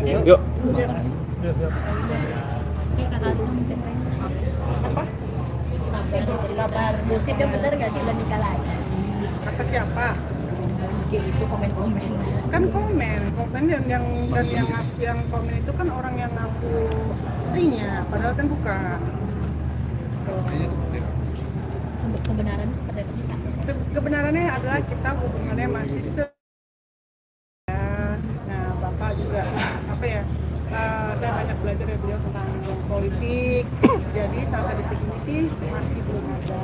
Yuk. Oke, kakak dulu mungkin. Apa? Kabar gosip yang benar nggak sih udah nikah lagi? Kata siapa? Oke, itu komen-komen. Kan komen yang komen itu kan orang yang ngaku istrinya, padahal kan bukan. Kebenarannya seperti apa sih, Kak? Kebenarannya adalah kita hubungannya masih nah bapak juga apa ya, saya banyak belajar dari beliau tentang politik. Jadi sampai detik ini sih masih belum ada,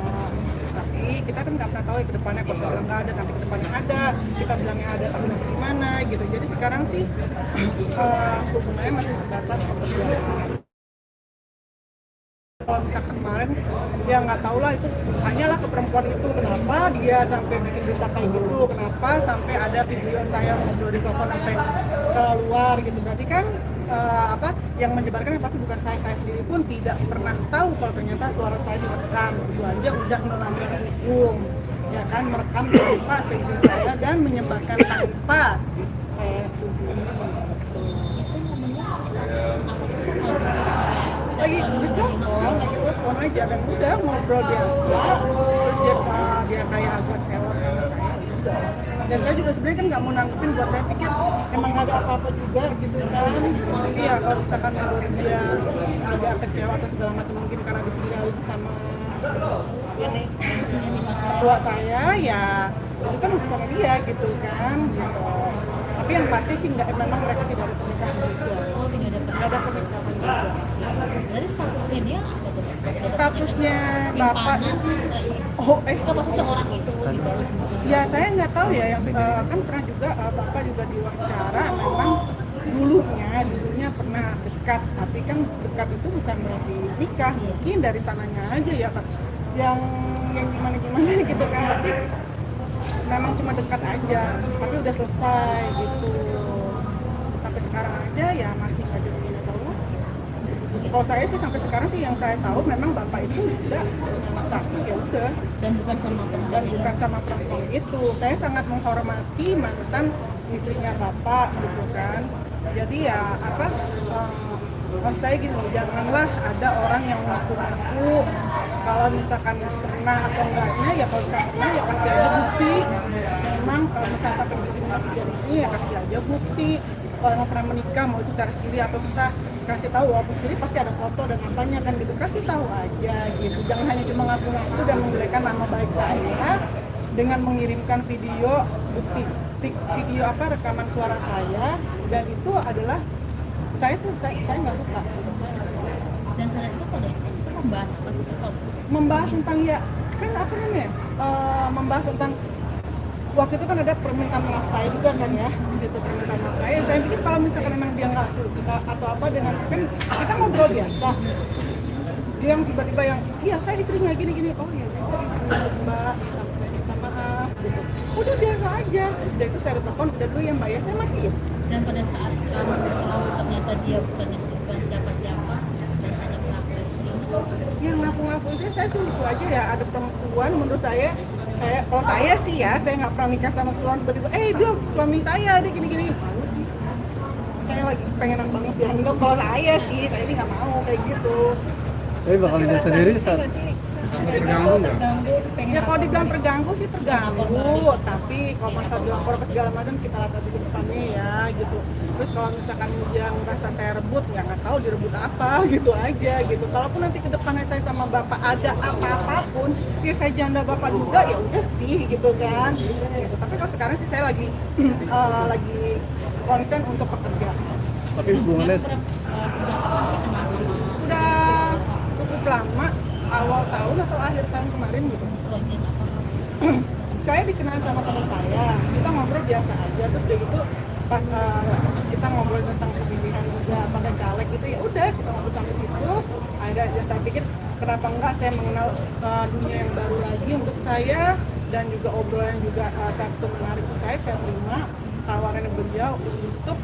tapi kita kan nggak pernah tahu ya ke depannya. Kalau saya bilang nggak ada, nanti ke depannya ada, kita bilangnya ada tapi nanti gimana gitu. Jadi sekarang sih hubungannya masih sebatas pekerjaan. Kalau misalkan kemarin dia nggak tahu lah, itu tanyalah ke perempuan itu kenapa dia sampai bikin berita kayak gitu, kenapa sampai ada video saya ngobrol di telepon sampai keluar gitu. Berarti kan yang menyebarkan yang pasti bukan saya sendiri pun tidak pernah tahu kalau ternyata suara saya direkam. Itu aja udah melanggar hukum, ya kan, merekam tanpa seizin saya dan menyebarkan tanpa saya setuju. Lagi telepon aja dan udah ngobrol biasa, terus dia kayak agak sewot sama saya juga. Dan saya juga sebenarnya kan nggak mau nanggepin, buat saya pikir emang ada apa-apa juga gitu kan. Jadi ya kalau misalkan menurut dia agak kecewa atau segala macam mungkin karena ditinggalin sama ini tua saya, ya itu kan urusan dia gitu kan gitu. Tapi yang pasti sih memang mereka tidak ada pernikahan juga. Oh, tidak ada Nggak ada pernikahan juga. Berarti statusnya dia apa tuh? Statusnya bapak ke posisi orang itu gitu. ya saya nggak tahu ya, yang kan pernah juga bapak juga diwawancara, memang dulunya pernah dekat, tapi kan dekat itu bukan berarti nikah, mungkin dari sananya aja ya Pak, yang gimana gitu kan, tapi memang cuma dekat aja, tapi udah selesai gitu. Sampai sekarang aja ya masih aja begini tahu. Kalau saya sih sampai sekarang sih yang saya tahu memang bapak itu udah satu, ya udah, Dan bukan sama perempuan itu. Saya sangat menghormati mantan istrinya bapak gitu kan. Jadi ya maksud saya gini, janganlah ada orang yang ngaku-ngaku kalau misalkan pernah atau enggaknya, ya kalau misalkan pernah ya kasih aja bukti. Memang kalau misalkan sampai begini masih jadi ini ya kasih aja bukti. Kalau mau pernah menikah, mau itu cara siri atau sah, kasih tahu. Walaupun siri pasti ada foto dan apanya kan gitu, kasih tahu aja gitu. Jangan hanya cuma ngaku-ngaku dan menjelekkan nama baik saya dengan mengirimkan video bukti video rekaman suara saya, dan itu adalah saya nggak suka. Dan saat itu pada saat itu membahas apa sih? Membahas tentang ya kan apa namanya, membahas tentang waktu itu kan ada permintaan maaf saya juga kan ya, di situ permintaan maaf saya pikir kalau misalkan memang dia nggak suka atau apa dengan kan kita ngobrol biasa, dia yang tiba-tiba yang iya saya istrinya gini oh ya mbak saya minta maaf gitu. Udah biasa aja, udah itu saya telepon, udah dulu ya mbak ya, saya matiin. Dan pada saat kamu tahu ternyata dia bukan siapa-siapa dan hanya mengaku istrinya, Yang ngaku-ngaku itu saya sih lucu aja ya, ada perempuan menurut saya kalau saya sih ya, saya nggak pernah nikah sama seorang tiba-tiba dia suami saya, dia gini-gini, malu sih, kayak lagi pengenan banget ya. Enggak, kalau saya sih nggak mau kayak gitu. Tapi bakal hidup sendiri saat terganggu terus pengen Ya kalau dibilang terganggu sih terganggu, tapi kalau masalah bilang korban segala macam kita lihat di depannya ya gitu. Terus kalau misalkan dia merasa saya rebut, ya nggak tahu direbut apa gitu aja gitu. Kalaupun nanti ke depannya saya sama bapak ada apa-apapun, ya saya janda bapak juga, ya udah sih gitu kan. Gitu. Tapi kalau sekarang sih saya lagi lagi konsen untuk pekerjaan. tapi hubungannya sejak kapan sih kenal sama Udah cukup lama, awal tahun atau akhir tahun kemarin gitu. project apa? Saya dikenal sama teman saya, kita ngobrol biasa aja, terus dia gitu pas kita ngobrol tentang pemilihan juga pakai caleg gitu, ya udah kita ngobrol sampai situ. Ada ya saya pikir kenapa enggak saya mengenal dunia yang baru lagi untuk saya, dan juga obrolan juga satu menarik saya terima tawaran beliau untuk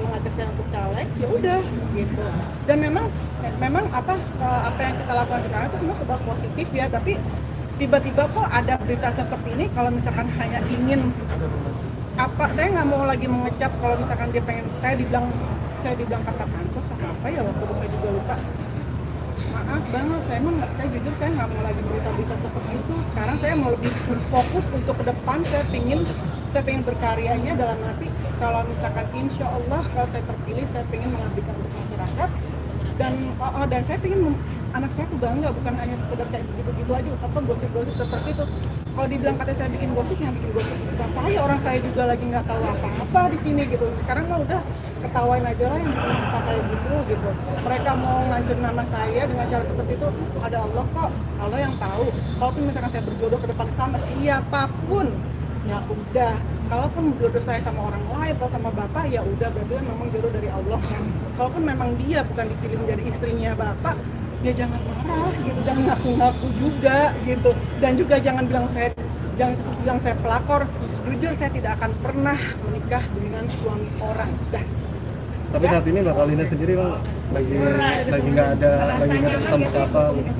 mengajak saya untuk caleg, ya udah gitu. Dan memang apa yang kita lakukan sekarang itu semua sebab positif ya, tapi tiba-tiba kok ada berita seperti ini. Kalau misalkan hanya ingin apa saya nggak mau lagi mengecap kalau misalkan dia pengen saya dibilang kata pansos atau apa ya waktu itu saya juga lupa. Maaf banget, saya jujur saya nggak mau lagi berita-berita seperti itu. Sekarang saya mau lebih fokus untuk ke depan. Saya pengen berkaryanya dalam arti kalau misalkan insya Allah kalau saya terpilih saya pengen mengabdikan untuk masyarakat dan saya pengen anak saya tuh bangga bukan hanya sekedar kayak begitu-gitu aja apa gosip-gosip seperti itu. Kalau dibilang katanya saya bikin gosip bukan saya, orang saya juga lagi nggak tahu apa-apa di sini gitu. Sekarang mah udah ketawain aja lah yang bikin kita kayak gitu. Mereka mau ngancurin nama saya dengan cara seperti itu, ada Allah kok, Allah yang tahu. Kalaupun misalkan saya berjodoh ke depan sama siapapun, ya udah. Kalaupun jodoh saya sama orang lain atau sama bapak, ya udah berarti memang jodoh dari Allah. Kalaupun memang dia bukan dipilih menjadi istrinya bapak, ya jangan marah gitu, jangan ngaku-ngaku juga gitu, dan juga jangan bilang saya pelakor. Jujur saya tidak akan pernah menikah dengan suami orang. Dah. Tapi saat ini Mbak Kalina sendiri Bang lagi nggak ada lagi nggak ketemu siapa gitu.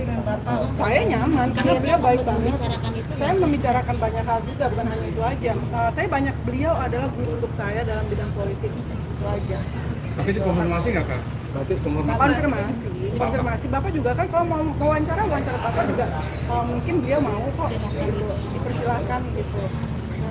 Saya nyaman karena beliau baik banget. Membicarakan itu Saya membicarakan banyak hal juga, bukan hanya itu aja. Beliau adalah guru untuk saya dalam bidang politik, itu aja. Tapi dikonfirmasi nggak Kak? Berarti Konfirmasi. Bapak juga kan kalau mau wawancara Bapak juga mungkin beliau mau kok gitu. Dipersilahkan gitu.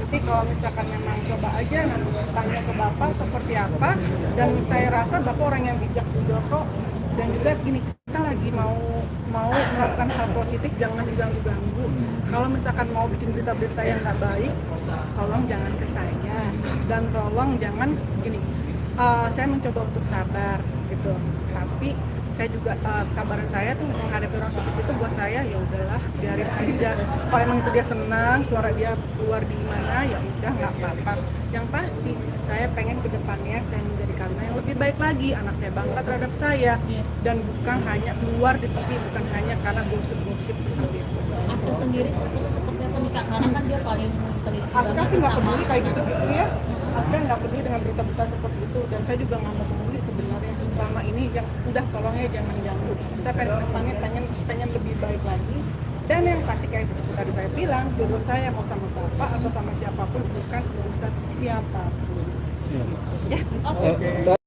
Nanti kalau misalkan memang coba aja nanti tanya ke Bapak seperti apa, dan saya rasa Bapak orang yang bijak juga kok. Dan juga gini, kita lagi mau melakukan hal positif, jangan diganggu-ganggu. Kalau misalkan mau bikin berita-berita yang nggak baik, tolong jangan ke saya, dan tolong jangan gini. Saya mencoba untuk sabar gitu, tapi saya juga kesabaran saya tuh menghadapi orang seperti itu buat saya ya udahlah, biarin aja. Kalau emang itu dia senang, suara dia keluar di mana ya udah nggak apa-apa. Yang pasti saya pengen ke depannya saya menjadi Kalina yang lebih baik lagi, anak saya bangga terhadap saya, dan bukan hanya keluar di TV, bukan hanya karena gosip-gosip seperti itu. Aska sendiri seperti apa nih Kak? Karena kan dia paling teliti Aska banget sih nggak sama peduli kayak gitu-gitu ya. Aska nggak peduli dengan berita-berita seperti itu, dan saya juga nggak mau peduli sebenarnya. Selama ini yang udah tolong ya jangan ganggu. Saya pengen lebih baik lagi. Dan yang pasti kayak seperti tadi saya bilang, jodoh saya mau sama bapak atau sama siapapun bukan urusan siapapun. Iya. Ya. Oke.